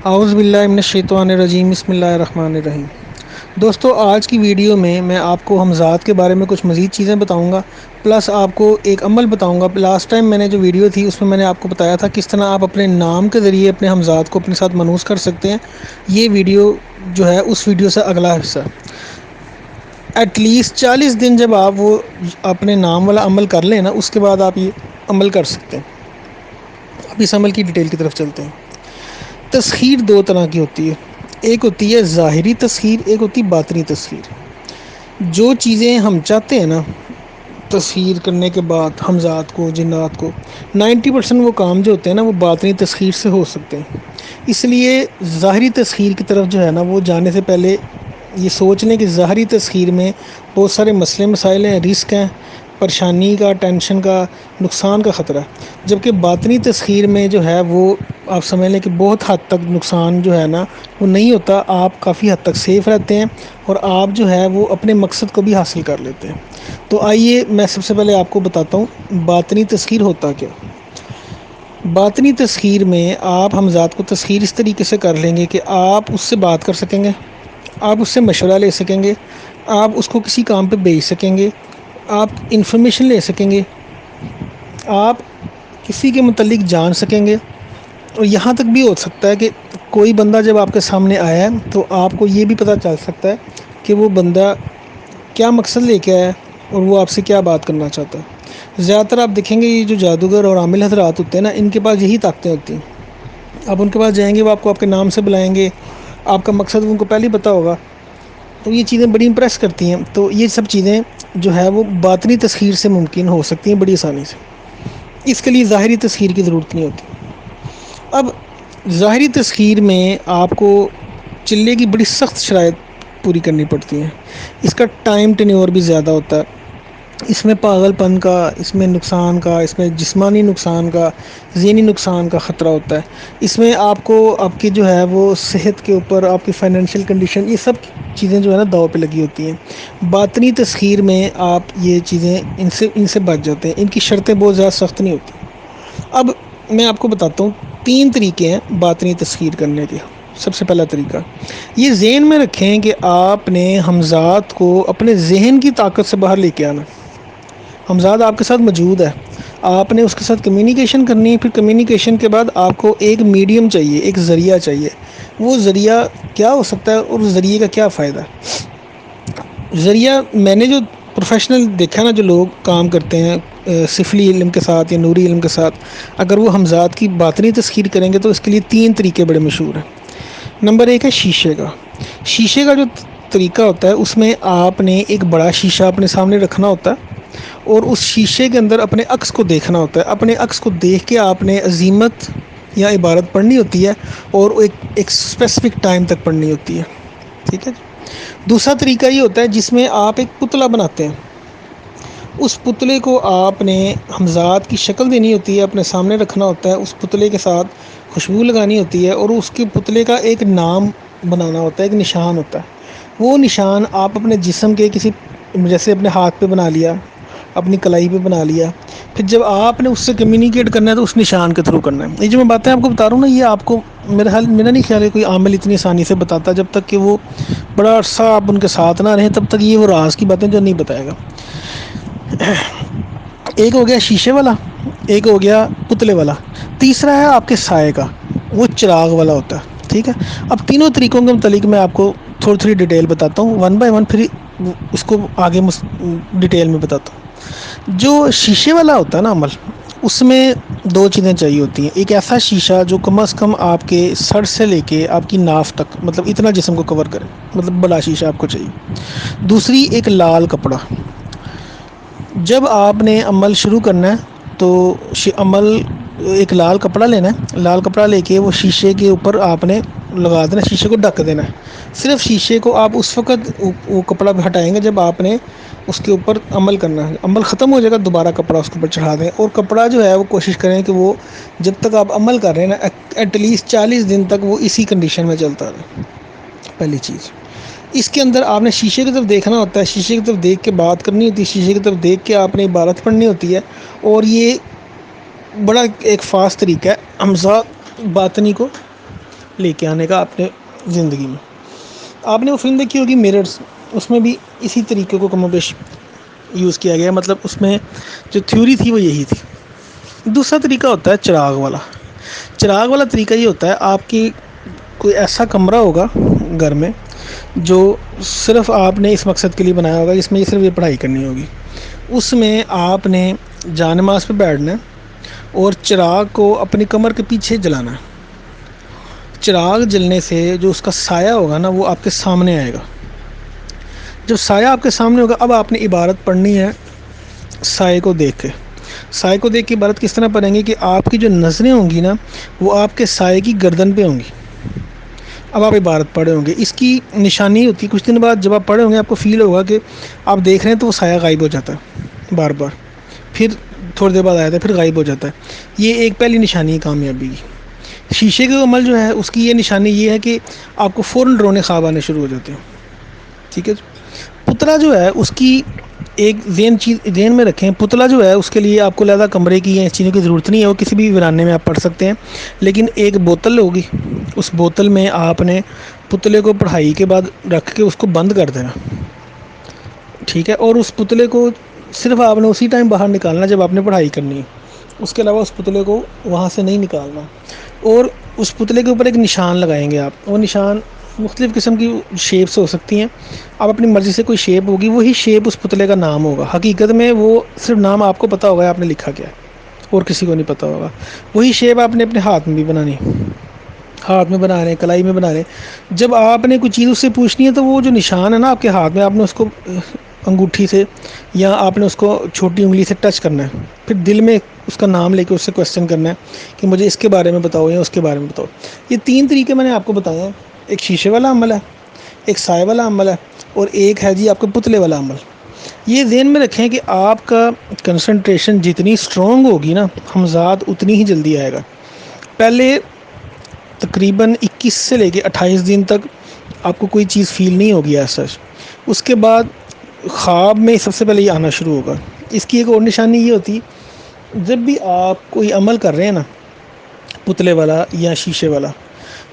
اعوذ باللہ من الشیطان الرجیم، بسم اللہ الرحمن الرحیم۔ دوستو، آج کی ویڈیو میں آپ کو حمزات کے بارے میں کچھ مزید چیزیں بتاؤں گا، پلس آپ کو ایک عمل بتاؤں گا۔ لاسٹ ٹائم میں نے جو ویڈیو تھی اس میں میں نے آپ کو بتایا تھا کس طرح آپ اپنے نام کے ذریعے اپنے حمزات کو اپنے ساتھ منحوس کر سکتے ہیں۔ یہ ویڈیو جو ہے اس ویڈیو سے اگلا حصہ۔ ایٹ لیسٹ 40 دن جب آپ وہ اپنے نام والا عمل کر لیں نا، اس کے بعد آپ یہ عمل کر سکتے ہیں۔ اب اس عمل کی ڈیٹیل کی طرف چلتے ہیں۔ تسخیر دو طرح کی ہوتی ہے، ایک ہوتی ہے ظاہری تسخیر، ایک ہوتی ہے باطنی تسخیر۔ جو چیزیں ہم چاہتے ہیں نا تسخیر کرنے کے بعد حمزات کو، جنات کو، 90% وہ کام جو ہوتے ہیں نا وہ باطنی تسخیر سے ہو سکتے ہیں۔ اس لیے ظاہری تسخیر کی طرف جو ہے نا وہ جانے سے پہلے یہ سوچ لیں کہ ظاہری تسخیر میں بہت سارے مسئلے مسائل ہیں، رسک ہیں، پریشانی کا، ٹینشن کا، نقصان کا خطرہ ہے۔ جبکہ باطنی تسخیر میں جو ہے وہ آپ سمجھ لیں کہ بہت حد تک نقصان جو ہے نا وہ نہیں ہوتا، آپ کافی حد تک سیف رہتے ہیں اور آپ جو ہے وہ اپنے مقصد کو بھی حاصل کر لیتے ہیں۔ تو آئیے میں سب سے پہلے آپ کو بتاتا ہوں باطنی تسخیر ہوتا کیا۔ باطنی تسخیر میں آپ حمزات کو تسخیر اس طریقے سے کر لیں گے کہ آپ اس سے بات کر سکیں گے، آپ اس سے مشورہ لے سکیں گے، آپ اس کو کسی کام پہ بھیج سکیں گے، آپ انفارمیشن لے سکیں گے، آپ کسی کے متعلق جان سکیں گے۔ اور یہاں تک بھی ہو سکتا ہے کہ کوئی بندہ جب آپ کے سامنے آیا ہے تو آپ کو یہ بھی پتہ چل سکتا ہے کہ وہ بندہ کیا مقصد لے کے آیا ہے اور وہ آپ سے کیا بات کرنا چاہتا ہے۔ زیادہ تر آپ دیکھیں گے یہ جو جادوگر اور عامل حضرات ہوتے ہیں نا، ان کے پاس یہی طاقتیں ہوتی ہیں۔ آپ ان کے پاس جائیں گے، وہ آپ کو آپ کے نام سے بلائیں گے، آپ کا مقصد ان کو پہلے ہی پتہ ہوگا، تو یہ چیزیں بڑی امپریس کرتی ہیں۔ تو یہ سب چیزیں جو ہے وہ باطنی تسخیر سے ممکن ہو سکتی ہیں بڑی آسانی سے، اس کے لیے ظاہری تسخیر کی ضرورت نہیں ہوتی۔ اب ظاہری تسخیر میں آپ کو چلے کی بڑی سخت شرائط پوری کرنی پڑتی ہیں، اس کا ٹائم ٹینیور بھی زیادہ ہوتا ہے، اس میں پاگل پن کا، اس میں نقصان کا، اس میں جسمانی نقصان کا، ذہنی نقصان کا خطرہ ہوتا ہے۔ اس میں آپ کو آپ کی جو ہے وہ صحت کے اوپر، آپ کی فائنینشیل کنڈیشن، یہ سب چیزیں جو ہے نا داؤ پہ لگی ہوتی ہیں۔ باطنی تسخیر میں آپ یہ چیزیں ان سے بچ جاتے ہیں، ان کی شرطیں بہت زیادہ سخت نہیں ہوتی۔ اب میں آپ کو بتاتا ہوں 3 طریقے ہیں باطنی تسخیر کرنے کے۔ سب سے پہلا طریقہ یہ ذہن میں رکھیں کہ آپ نے حمزات کو اپنے ذہن کی طاقت سے باہر لے کے آنا۔ حمزات آپ کے ساتھ موجود ہے، آپ نے اس کے ساتھ کمیونیکیشن کرنی ہے، پھر کمیونیکیشن کے بعد آپ کو ایک میڈیم چاہیے، ایک ذریعہ چاہیے۔ وہ ذریعہ کیا ہو سکتا ہے اور اس ذریعے کا کیا فائدہ ہے؟ ذریعہ میں نے جو پروفیشنل دیکھا نا، جو لوگ کام کرتے ہیں سفلی علم کے ساتھ یا نوری علم کے ساتھ، اگر وہ حمزات کی باطنی تسخیر کریں گے تو اس کے لیے 3 طریقے بڑے مشہور ہیں۔ نمبر 1 ہے شیشے کا۔ شیشے کا جو طریقہ ہوتا ہے اس میں آپ نے ایک بڑا شیشہ اپنے سامنے رکھنا ہوتا ہے اور اس شیشے کے اندر اپنے عکس کو دیکھنا ہوتا ہے۔ اپنے عکس کو دیکھ کے آپ نے عزیمت یا عبارت پڑھنی ہوتی ہے اور ایک اسپیسیفک ٹائم تک پڑھنی ہوتی ہے، ٹھیک ہے۔ دوسرا طریقہ یہ ہوتا ہے جس میں آپ ایک پتلا بناتے ہیں، اس پتلے کو آپ نے حمزات کی شکل دینی ہوتی ہے، اپنے سامنے رکھنا ہوتا ہے، اس پتلے کے ساتھ خوشبو لگانی ہوتی ہے اور اس کے پتلے کا ایک نام بنانا ہوتا ہے، ایک نشان ہوتا ہے۔ وہ نشان آپ اپنے جسم کے کسی، جیسے اپنے ہاتھ پہ بنا لیا، اپنی کلائی پہ بنا لیا، پھر جب آپ نے اس سے کمیونیکیٹ کرنا ہے تو اس نشان کے تھرو کرنا ہے۔ یہ جو میں باتیں آپ کو بتا رہا ہوں نا، یہ آپ کو میرا نہیں خیال ہے کوئی عامل اتنی آسانی سے بتاتا، جب تک کہ وہ بڑا عرصہ آپ ان کے ساتھ نہ رہیں تب تک یہ وہ راز کی باتیں جو نہیں بتائے گا۔ ایک ہو گیا شیشے والا، ایک ہو گیا پتلے والا، تیسرا ہے آپ کے سائے کا، وہ چراغ والا ہوتا ہے، ٹھیک ہے۔ اب تینوں طریقوں کے متعلق میں آپ کو تھوڑی ڈیٹیل بتاتا ہوں، 1 بائی 1، پھر اس کو آگے ڈیٹیل میں بتاتا ہوں۔ جو شیشے والا ہوتا ہے نا عمل، اس میں 2 چیزیں چاہیے ہوتی ہیں۔ ایک ایسا شیشہ جو کم از کم آپ کے سر سے لے کے آپ کی ناف تک، مطلب اتنا جسم کو کور کرے، مطلب بڑا شیشہ آپ کو چاہیے۔ دوسری ایک لال کپڑا۔ جب آپ نے عمل شروع کرنا ہے تو عمل ایک لال کپڑا لینا ہے، لال کپڑا لے کے وہ شیشے کے اوپر آپ نے لگا دینا، شیشے کو ڈھک دینا ہے۔ صرف شیشے کو آپ اس وقت وہ کپڑا ہٹائیں گے جب آپ نے اس کے اوپر عمل کرنا ہے۔ عمل ختم ہو جائے گا، دوبارہ کپڑا اس کے اوپر چڑھا دیں، اور کپڑا جو ہے وہ کوشش کریں کہ وہ جب تک آپ عمل کر رہے ہیں نا، ایٹ لیسٹ 40 دن تک وہ اسی کنڈیشن میں چلتا رہے۔ پہلی چیز اس کے اندر آپ نے شیشے کی طرف دیکھنا ہوتا ہے، شیشے کی طرف دیکھ کے بات کرنی ہوتی ہے، شیشے کی طرف دیکھ کے آپ نے عبارت پڑھنی ہوتی ہے، اور یہ بڑا ایک فاسٹ طریقہ ہے حمزہ باطنی کو لے کے آنے کا اپنے زندگی میں۔ آپ نے وہ فلم دیکھی ہوگی میررز، اس میں بھی اسی طریقے کو کم و بیش یوز کیا گیا، مطلب اس میں جو تھیوری تھی وہ یہی تھی۔ دوسرا طریقہ ہوتا ہے چراغ والا۔ چراغ والا طریقہ یہ ہوتا ہے، آپ کی کوئی ایسا کمرہ ہوگا گھر میں جو صرف آپ نے اس مقصد کے لیے بنایا ہوگا، جس میں یہ صرف یہ پڑھائی کرنی ہوگی۔ اس میں آپ نے جا نماز پہ بیٹھنا ہے اور چراغ کو اپنی کمر کے پیچھے جلانا ہے۔ چراغ جلنے سے جو اس کا سایہ ہوگا نا وہ آپ کے سامنے آئے گا۔ جب سایہ آپ کے سامنے ہوگا، اب آپ نے عبارت پڑھنی ہے سائے کو دیکھ کے۔ سائے کو دیکھ کے عبارت کس طرح پڑھیں گے کہ آپ کی جو نظریں ہوں گی نا وہ آپ کے سائے کی گردن پہ ہوں گی۔ اب آپ عبارت پڑھے ہوں گے، اس کی نشانی ہوتی ہے کچھ دن بعد جب آپ پڑھے ہوں گے آپ کو فیل ہوگا کہ آپ دیکھ رہے ہیں تو وہ سایہ غائب ہو جاتا ہے بار بار، پھر تھوڑی دیر بعد آیا تھا پھر غائب ہو جاتا ہے۔ یہ ایک پہلی نشانی ہے کامیابی کی۔ شیشے کے عمل جو ہے اس کی یہ نشانی یہ ہے کہ آپ کو فوراً ڈرونے خواب آنے شروع ہو جاتے ہیں، ٹھیک ہے۔ پتلا جو ہے اس کی ایک ذہن میں رکھیں، پتلا جو ہے اس کے لیے آپ کو لہذا کمرے کی یا اس چیزوں کی ضرورت نہیں ہے، وہ کسی بھی ویرانے میں آپ پڑھ سکتے ہیں، لیکن ایک بوتل ہوگی، اس بوتل میں آپ نے پتلے کو پڑھائی کے بعد رکھ کے اس کو بند کر دینا، ٹھیک ہے۔ اور اس پتلے کو صرف آپ نے اسی ٹائم باہر نکالنا جب آپ نے پڑھائی کرنی ہے، اس کے علاوہ اس پتلے کو وہاں سے نہیں نکالنا۔ اور اس پتلے کے اوپر ایک نشان لگائیں گے آپ، وہ نشان مختلف قسم کی شیپس ہو سکتی ہیں، آپ اپنی مرضی سے کوئی شیپ ہوگی، وہی شیپ اس پتلے کا نام ہوگا۔ حقیقت میں وہ صرف نام آپ کو پتہ ہوگا آپ نے لکھا کیا ہے اور کسی کو نہیں پتہ ہوگا۔ وہی شیپ آپ نے اپنے ہاتھ میں بھی بنانی، ہاتھ میں بنا رہے ہیں، کلائی میں بنا رہے ہیں۔ جب آپ نے کوئی چیز اس سے پوچھنی ہے تو وہ جو نشان ہے نا آپ کے ہاتھ میں، آپ نے اس کو انگوٹھی سے یا آپ نے اس کو چھوٹی انگلی سے ٹچ کرنا ہے، پھر دل میں اس کا نام لے کے اس سے کویسچن کرنا ہے کہ مجھے اس کے بارے میں بتاؤ یا اس کے بارے میں بتاؤ۔ یہ تین طریقے میں نے آپ کو بتائے ہیں، ایک شیشے والا عمل ہے، ایک سائے والا عمل ہے، اور ایک ہے جی آپ کا پتلے والا عمل۔ یہ ذہن میں رکھیں کہ آپ کا کنسنٹریشن جتنی اسٹرانگ ہوگی نا ہمزاد اتنی ہی جلدی آئے گا۔ پہلے تقریباً 21 سے لے کے 28 دن تک آپ کو کوئی چیز فیل نہیں ہوگی ایسا، اس کے بعد خواب میں سب سے پہلے یہ آنا شروع ہوگا۔ اس کی ایک اور نشانی یہ ہوتی، جب بھی آپ کوئی عمل کر رہے ہیں نا پتلے والا یا شیشے والا،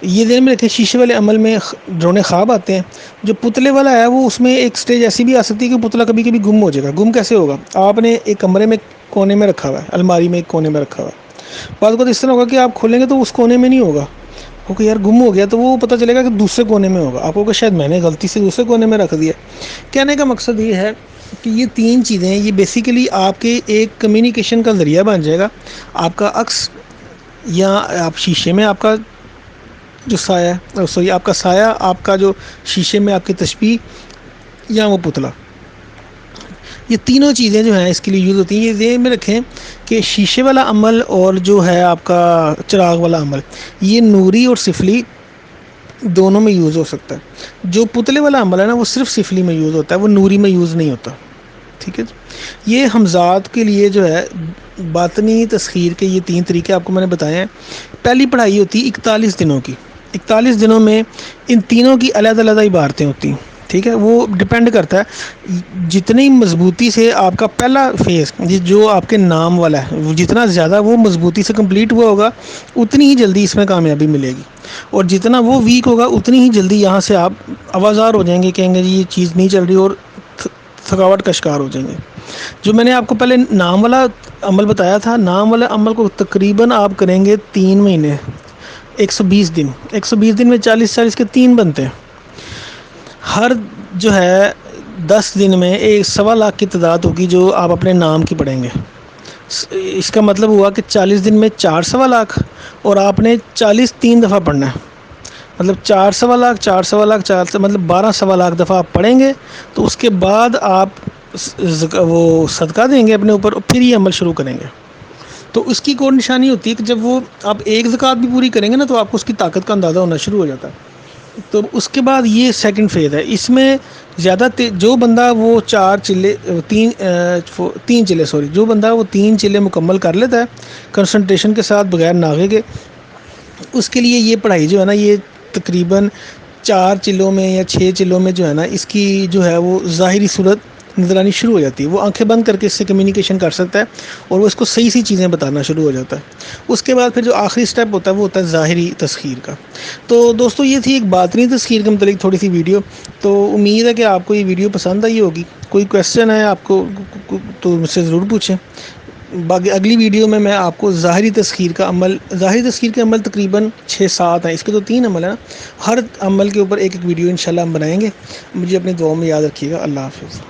یہ ذہن میں رکھیں شیشے والے عمل میں ڈرونے خواب آتے ہیں، جو پتلے والا ہے وہ اس میں ایک سٹیج ایسی بھی آ سکتی ہے کہ پتلا کبھی کبھی گم ہو جائے گا۔ گم کیسے ہوگا؟ آپ نے ایک کمرے میں کونے میں رکھا ہوا ہے، الماری میں ایک کونے میں رکھا ہوا ہے، بعض اوقات اس طرح ہوگا کہ آپ کھولیں گے تو اس کونے میں نہیں ہوگا، کیونکہ یار گم ہو گیا تو وہ پتہ چلے گا کہ دوسرے کونے میں ہوگا، آپ کو کہ شاید میں نے غلطی سے دوسرے کونے میں رکھ دیا۔ کہنے کا مقصد یہ ہے کہ یہ تین چیزیں یہ بیسیکلی آپ کے ایک کمیونیکیشن کا ذریعہ بن جائے گا۔ آپ کا عکس یا آپ شیشے میں آپ کا جو سایہ سوری آپ کا سایہ، آپ کا جو شیشے میں آپ کی تشبیہ یا وہ پتلا، یہ تینوں چیزیں جو ہیں اس کے لیے یوز ہوتی ہیں۔ یہ ذہن میں رکھیں کہ شیشے والا عمل اور جو ہے آپ کا چراغ والا عمل یہ نوری اور سفلی دونوں میں یوز ہو سکتا ہے۔ جو پتلے والا عمل ہے نا وہ صرف سفلی میں یوز ہوتا ہے، وہ نوری میں یوز نہیں ہوتا، ٹھیک ہے۔ یہ ہمزاد کے لیے جو ہے باطنی تسخیر کے یہ تین طریقے آپ کو میں نے بتائے ہیں۔ پہلی پڑھائی ہوتی ہے 41 دنوں کی، 41 دنوں میں ان تینوں کی علیحدہ علیحدہ عبارتیں ہوتی ہیں، ٹھیک ہے۔ وہ ڈپینڈ کرتا ہے جتنی مضبوطی سے آپ کا پہلا فیز جو آپ کے نام والا ہے جتنا زیادہ وہ مضبوطی سے کمپلیٹ ہوا ہوگا اتنی ہی جلدی اس میں کامیابی ملے گی، اور جتنا وہ ویک ہوگا اتنی ہی جلدی یہاں سے آپ آوازار ہو جائیں گے، کہیں گے جی یہ چیز نہیں چل رہی اور تھکاوٹ کا شکار ہو جائیں گے۔ جو میں نے آپ کو پہلے نام والا عمل بتایا تھا، نام والے عمل کو تقریباً آپ کریں گے 3 مہینے، 120 دن، 120 دن میں 40 کے 3 بنتے ہیں۔ ہر جو ہے 10 دن میں 1.25 کی تعداد ہوگی جو آپ اپنے نام کی پڑھیں گے۔ اس کا مطلب ہوا کہ 40 دن میں 4.25، اور آپ نے 40 3 دفعہ پڑھنا ہے، مطلب 4.25 مطلب 12.25 دفعہ آپ پڑھیں گے، تو اس کے بعد آپ وہ صدقہ دیں گے اپنے اوپر، اور پھر یہ عمل شروع کریں گے۔ تو اس کی ایک اور نشانی ہوتی ہے کہ جب وہ آپ ایک زکوٰۃ بھی پوری کریں گے نا تو آپ کو اس کی طاقت کا اندازہ ہونا شروع ہو جاتا ہے۔ تو اس کے بعد یہ سیکنڈ فیز ہے، اس میں زیادہ جو بندہ وہ 3 چلے جو بندہ وہ 3 چلے مکمل کر لیتا ہے کنسنٹریشن کے ساتھ بغیر ناغے کے، اس کے لیے یہ پڑھائی جو ہے نا یہ تقریباً 4 چلوں میں یا 6 چلوں میں جو ہے نا اس کی جو ہے وہ ظاہری صورت نظر آنی شروع ہو جاتی ہے. وہ آنکھیں بند کر کے اس سے کمیونیکیشن کر سکتا ہے اور وہ اس کو صحیح سی چیزیں بتانا شروع ہو جاتا ہے. اس کے بعد پھر جو آخری سٹیپ ہوتا ہے وہ ہوتا ہے ظاہری تسخیر کا. تو دوستو یہ تھی ایک باطنی تسخیر کے متعلق تھوڑی سی ویڈیو. تو امید ہے کہ آپ کو یہ ویڈیو پسند آئی ہوگی. کوئی کویشچن ہے آپ کو تو مجھ سے ضرور پوچھیں. باقی اگلی ویڈیو میں آپ کو ظاہری تسخیر کے عمل تقریباً 6-7 ہیں. اس کے تو 3 عمل ہیں نا. ہر عمل کے اوپر ایک ایک ویڈیو انشاءاللہ ہم بنائیں گے. مجھے اپنے دعاؤں میں یاد رکھیے گا. اللہ حافظ.